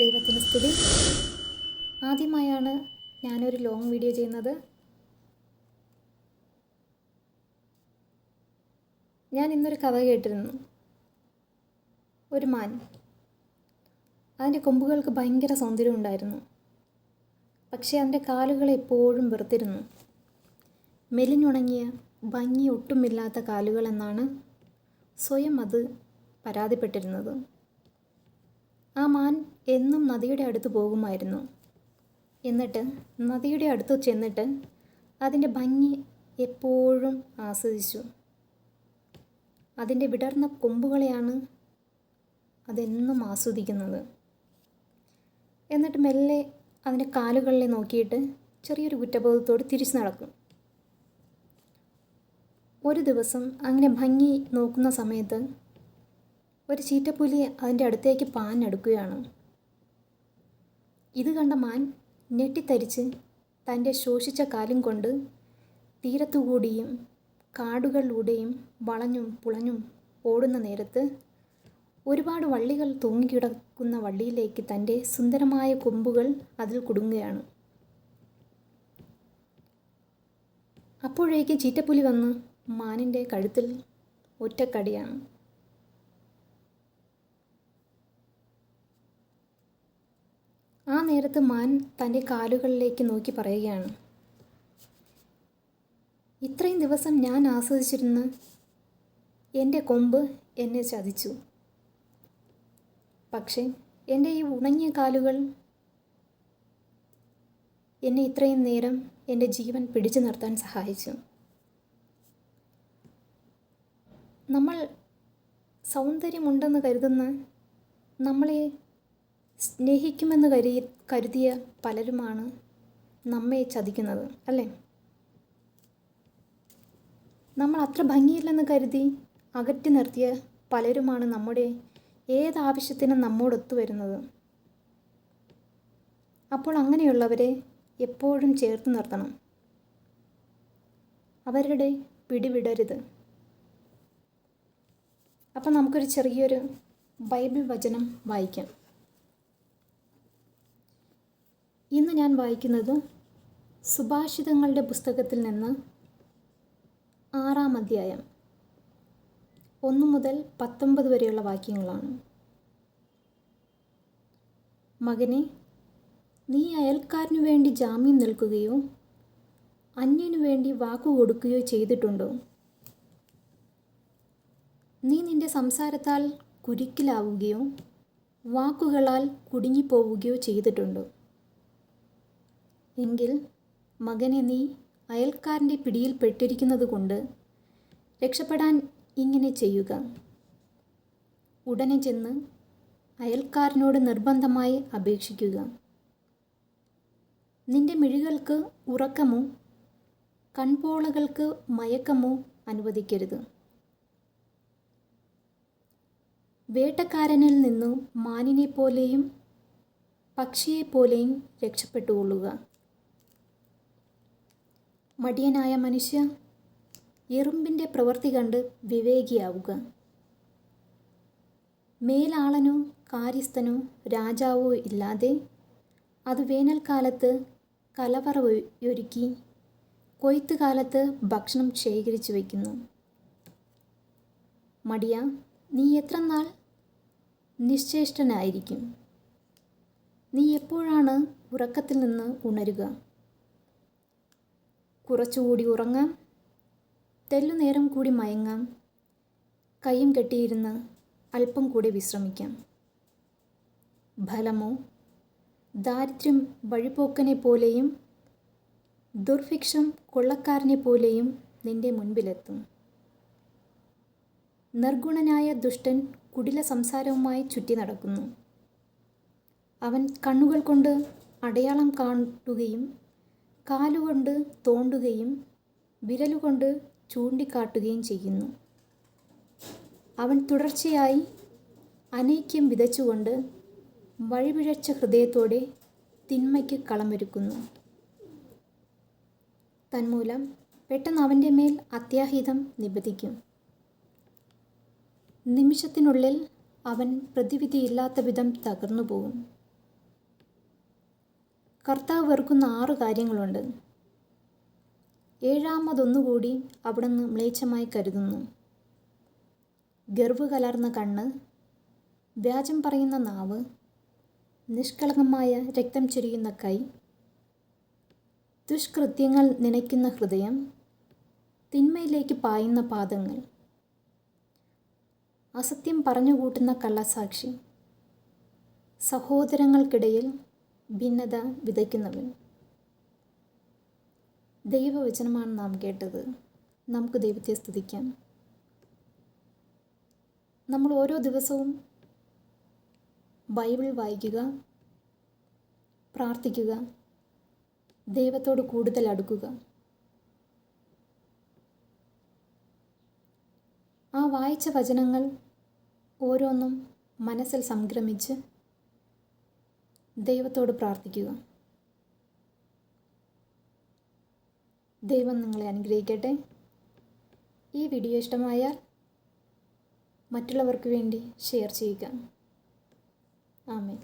ദൈവത്തിന് സ്തുതി. ആദ്യമായാണ് ഞാനൊരു ലോങ് വീഡിയോ ചെയ്യുന്നത്. ഞാൻ ഇന്നൊരു കഥ കേട്ടിരുന്നു. ഒരു മാൻ, അതിൻ്റെ കൊമ്പുകൾക്ക് ഭയങ്കര സൗന്ദര്യം ഉണ്ടായിരുന്നു. പക്ഷേ അതിൻ്റെ കാലുകൾ എപ്പോഴും വെറുത്തിരുന്നു. മെലിഞ്ഞുണങ്ങിയ ഭംഗി ഒട്ടുമില്ലാത്ത കാലുകൾ എന്നാണ് സ്വയം അത് പരാതിപ്പെട്ടിരുന്നത്. ആ മാൻ എന്നും നദിയുടെ അടുത്ത് പോകുമായിരുന്നു. എന്നിട്ട് നദിയുടെ അടുത്ത് ചെന്നിട്ട് അതിൻ്റെ ഭംഗി എപ്പോഴും ആസ്വദിച്ചു. അതിൻ്റെ വിടർന്ന കൊമ്പുകളെയാണ് അതെന്നും ആസ്വദിക്കുന്നത്. എന്നിട്ട് മെല്ലെ അതിൻ്റെ കാലുകളിലെ നോക്കിയിട്ട് ചെറിയൊരു കുറ്റബോധത്തോട് തിരിച്ചു നടക്കും. ഒരു ദിവസം അങ്ങനെ ഭംഗി നോക്കുന്ന സമയത്ത് ഒരു ചീറ്റപ്പുലി അതിൻ്റെ അടുത്തേക്ക് പാഞ്ഞടുക്കുകയാണ്. ഇത് കണ്ട മാൻ ഞെട്ടിത്തരിച്ച് തൻ്റെ ശോഷിച്ച കാലും കൊണ്ട് തീരത്തുകൂടിയും കാടുകളിലൂടെയും വളഞ്ഞും പുളഞ്ഞും ഓടുന്ന നേരത്ത് ഒരുപാട് വള്ളികൾ തൂങ്ങിക്കിടക്കുന്ന വള്ളിയിലേക്ക് തൻ്റെ സുന്ദരമായ കൊമ്പുകൾ അതിൽ കുടുങ്ങുകയാണ്. അപ്പോഴേക്ക് ചീറ്റപ്പുലി വന്ന് മാനിൻ്റെ കഴുത്തിൽ ഒറ്റക്കടിയാണ്. ആ നേരത്ത് മാൻ തൻ്റെ കാലുകളിലേക്ക് നോക്കി പറയുകയാണ്, ഇത്രയും ദിവസം ഞാൻ ആസ്വദിച്ചിരുന്ന എൻ്റെ കൊമ്പ് എന്നെ ചതിച്ചു. പക്ഷേ എൻ്റെ ഈ ഉണങ്ങിയ കാലുകൾ എന്നെ ഇത്രയും നേരം എൻ്റെ ജീവൻ പിടിച്ചു നിർത്താൻ സഹായിച്ചു. നമ്മൾ സൗന്ദര്യമുണ്ടെന്ന് കരുതുന്ന, നമ്മളെ സ്നേഹിക്കുമെന്ന് കരുതിയ പലരുമാണ് നമ്മെ ചതിക്കുന്നത്, അല്ലേ? നമ്മൾ അത്ര ഭംഗിയില്ലെന്ന് കരുതി അകറ്റി നിർത്തിയ പലരുമാണ് നമ്മുടെ ഏതാവശ്യത്തിനും നമ്മോടൊത്തു വരുന്നത്. അപ്പോൾ അങ്ങനെയുള്ളവരെ എപ്പോഴും ചേർത്ത് നിർത്തണം. അവരുടെ പിടിവിടരുത്. അപ്പം നമുക്കൊരു ചെറിയൊരു ബൈബിൾ വചനം വായിക്കാം. ഇന്ന് ഞാൻ വായിക്കുന്നത് സുഭാഷിതങ്ങളുടെ പുസ്തകത്തിൽ നിന്ന് 6-ാം അധ്യായം 1 മുതൽ 19 വരെയുള്ള വാക്യങ്ങളാണ്. മകനെ, നീ അയൽക്കാരനു വേണ്ടി ജാമ്യം നിൽക്കുകയോ അന്യനു വേണ്ടി വാക്കുകൊടുക്കുകയോ ചെയ്തിട്ടുണ്ടോ? നീ നിന്റെ സംസാരത്താൽ കുരുക്കിലാവുകയോ വാക്കുകളാൽ കുടുങ്ങിപ്പോവുകയോ ചെയ്തിട്ടുണ്ടോ? എങ്കിൽ മകനെ, നീ അയൽക്കാരൻ്റെ പിടിയിൽ പെട്ടിരിക്കുന്നത് കൊണ്ട് രക്ഷപ്പെടാൻ ഇങ്ങനെ ചെയ്യുക. ഉടനെ ചെന്ന് അയൽക്കാരനോട് നിർബന്ധമായി അപേക്ഷിക്കുക. നിന്റെ മിഴികൾക്ക് ഉറക്കമോ കൺപോളകൾക്ക് മയക്കമോ അനുവദിക്കരുത്. വേട്ടക്കാരനിൽ നിന്നു മാനിനെപ്പോലെയും പക്ഷിയെപ്പോലെയും രക്ഷപ്പെട്ടുകൊള്ളുക. മടിയനായ മനുഷ്യ, എറുമ്പിൻ്റെ പ്രവൃത്തി കണ്ട് വിവേകിയാവുക. മേലാളനോ കാര്യസ്ഥനോ രാജാവോ ഇല്ലാതെ അത് വേനൽക്കാലത്ത് കലവറയൊരുക്കി കൊയ്ത്തുകാലത്ത് ഭക്ഷണം ശേഖരിച്ചു വയ്ക്കുന്നു. മടിയ, നീ എത്ര നാൾ നിശ്ചേഷ്ടനായിരിക്കും? നീ എപ്പോഴാണ് ഉറക്കത്തിൽ നിന്ന് ഉണരുക? കുറച്ചുകൂടി ഉറങ്ങാം, തെല്ലുനേരം കൂടി മയങ്ങാം, കൈയും കെട്ടിയിരുന്ന് അല്പം കൂടി വിശ്രമിക്കാം. ഫലമോ ദാരിദ്ര്യം വഴിപോക്കനെ പോലെയും ദുർഭിക്ഷം കൊള്ളക്കാരനെ പോലെയും നിന്റെ മുൻപിലെത്തും. നിർഗുണനായ ദുഷ്ടൻ കുടില സംസാരവുമായി ചുറ്റി നടക്കുന്നു. അവൻ കണ്ണുകൾ കൊണ്ട് അടയാളം കാട്ടുകയും കാലുകൊണ്ട് തോണ്ടുകയും വിരലുകൊണ്ട് ചൂണ്ടിക്കാട്ടുകയും ചെയ്യുന്നു. അവൻ തുടർച്ചയായി അനൈക്യം വിതച്ചുകൊണ്ട് വഴിപിഴച്ച ഹൃദയത്തോടെ തിന്മയ്ക്ക് കളമൊരുക്കുന്നു. തന്മൂലം പെട്ടെന്ന് അവൻ്റെ മേൽ അത്യാഹിതം നിബദിക്കും. നിമിഷത്തിനുള്ളിൽ അവൻ പ്രതിവിധിയില്ലാത്ത വിധം തകർന്നു പോകും. കർത്താവ് വെറുക്കുന്ന 6 കാര്യങ്ങളുണ്ട്. 7-മതൊന്നുകൂടി അവിടുന്ന് മ്ലേച്ഛമായി കരുതുന്നു. ഗർവ് കലർന്ന കണ്ണ്, വ്യാജം പറയുന്ന നാവ്, നിഷ്കളങ്കമായ രക്തം ചൊരിയുന്ന കൈ, ദുഷ്കൃത്യങ്ങൾ നനയ്ക്കുന്ന ഹൃദയം, തിന്മയിലേക്ക് പായുന്ന പാദങ്ങൾ, അസത്യം പറഞ്ഞുകൂട്ടുന്ന കള്ളസാക്ഷി, സഹോദരങ്ങൾക്കിടയിൽ ഭിന്നത വിതയ്ക്കുന്നവൻ. ദൈവവചനമാണ് നാം കേട്ടത്. നമുക്ക് ദൈവത്തെ സ്തുതിക്കാം. നമ്മൾ ഓരോ ദിവസവും ബൈബിൾ വായിക്കുക, പ്രാർത്ഥിക്കുക, ദൈവത്തോട് കൂടുതൽ അടുക്കുക. ആ വായിച്ച വചനങ്ങൾ ഓരോന്നും മനസ്സിൽ സംക്രമിച്ച് ദൈവത്തോട് പ്രാർത്ഥിക്കുക. ദൈവം നിങ്ങളെ അനുഗ്രഹിക്കട്ടെ. ഈ വീഡിയോ ഇഷ്ടമായാൽ മറ്റുള്ളവർക്ക് വേണ്ടി ഷെയർ ചെയ്യുക. ആമേൻ.